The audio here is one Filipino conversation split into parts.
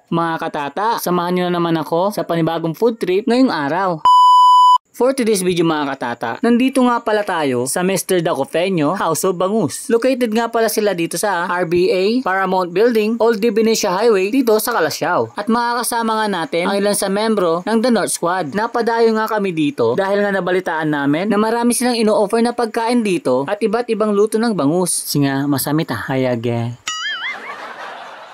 Mga katata, samahan nyo na naman ako sa panibagong food trip ngayong araw. For today's video mga katata, nandito nga pala tayo sa Mr. Dacofeño House of Bangus. Located nga pala sila dito sa RBA Paramount Building, Old Divinecia Highway dito sa Calasiao. At makakasama nga natin ang ilan sa membro ng The North Squad. Napadayo nga kami dito dahil nga nabalitaan namin na marami silang ino-offer na pagkain dito at iba't ibang luto ng bangus. Singa masamit hayage.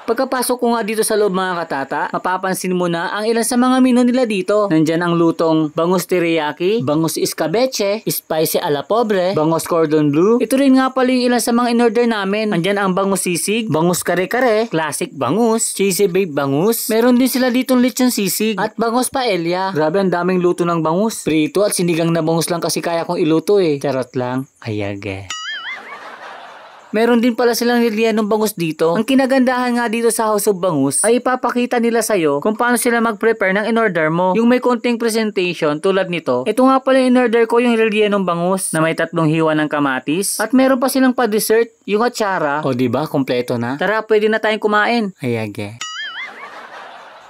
Pagkapasok ko nga dito sa loob mga katata, mapapansin mo na ang ilan sa mga menu nila dito. Nandyan ang lutong bangus teriyaki, bangus escabeche, spicy ala pobre, bangus cordon bleu. Ito rin nga pala yung ilan sa mga in-order namin. Nandyan ang bangus sisig, bangus kare-kare, classic bangus, cheesy baked bangus. Meron din sila ditong lechon sisig at bangus paella. Grabe ang daming luto ng bangus. Prito at sinigang na bangus lang kasi kaya kong iluto eh. Charot lang. Ayage. Meron din pala silang nilyanong bangus dito. Ang kinagandahan nga dito sa House of Bangus ay ipapakita nila sa'yo kung paano sila mag-prepare ng in-order mo. Yung may konting presentation tulad nito. Ito nga pala in-order ko yung nilyanong bangus na may 3 hiwa ng kamatis. At meron pa silang pa-dessert, yung atsara. O diba, kompleto na. Tara, pwede na tayong kumain. Ayage.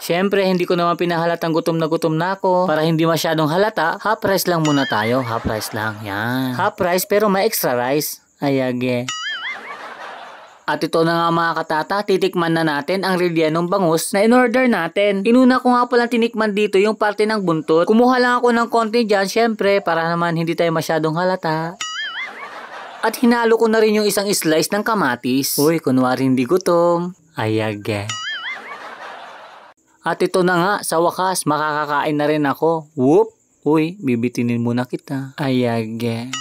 Siyempre, hindi ko naman pinahalatang gutom na ako. Para hindi masyadong halata, half rice lang muna tayo. Half rice lang. Yan. Half rice pero may extra rice. Ayage. At ito na nga mga katata, titikman na natin ang relyanong bangus na in-order natin. Inuna ko nga palang tinikman dito yung parte ng buntot. Kumuha lang ako ng konti dyan, syempre, para naman hindi tayo masyadong halata. At hinalo ko na rin yung isang slice ng kamatis. Uy, kunwari hindi gutom. Ayage. At ito na nga, sa wakas, makakakain na rin ako. Whoop! Uy, bibitinin muna kita. Ayage.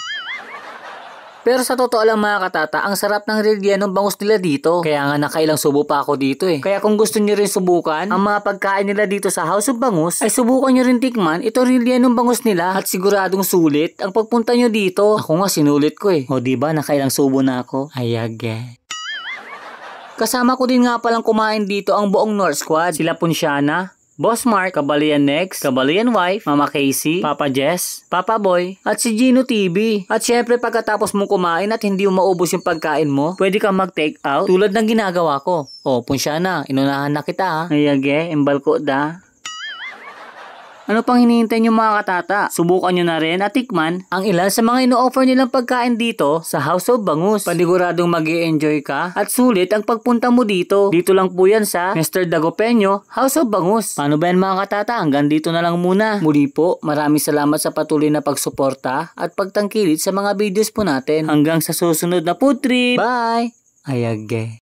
Pero sa totoo lang mga katata, ang sarap ng relyanong bangus nila dito. Kaya nga nakailang subo pa ako dito eh. Kaya kung gusto nyo rin subukan ang mga pagkain nila dito sa House of Bangus, ay subukan nyo rin tikman ito relyanong bangus nila. At siguradong sulit ang pagpunta nyo dito. Ako nga sinulit ko eh. O diba nakailang subo na ako? Ayage. Kasama ko din nga palang kumain dito ang buong North Squad. Sila Punsiana, Boss Mark, Kabalian Next, Kabalian Wife, Mama Casey, Papa Jess, Papa Boy, at si Gino TV. At syempre pagkatapos mong kumain at hindi mo maubos yung pagkain mo, pwede kang mag-take out tulad ng ginagawa ko. O, Punsiana, inunahan na kita ha. Ayage, embal ko da. Ano pang hinihintay nyo mga katata? Subukan nyo na rin at tikman ang ilan sa mga ino-offer nilang pagkain dito sa House of Bangus. Paniguradong mag-i-enjoy ka at sulit ang pagpunta mo dito. Dito lang po yan sa Mr. Dacofeño House of Bangus. Paano ba yan mga katata? Hanggang dito na lang muna. Muli po, maraming salamat sa patuloy na pagsuporta at pagtangkilik sa mga videos po natin. Hanggang sa susunod na food trip. Bye! Ayage.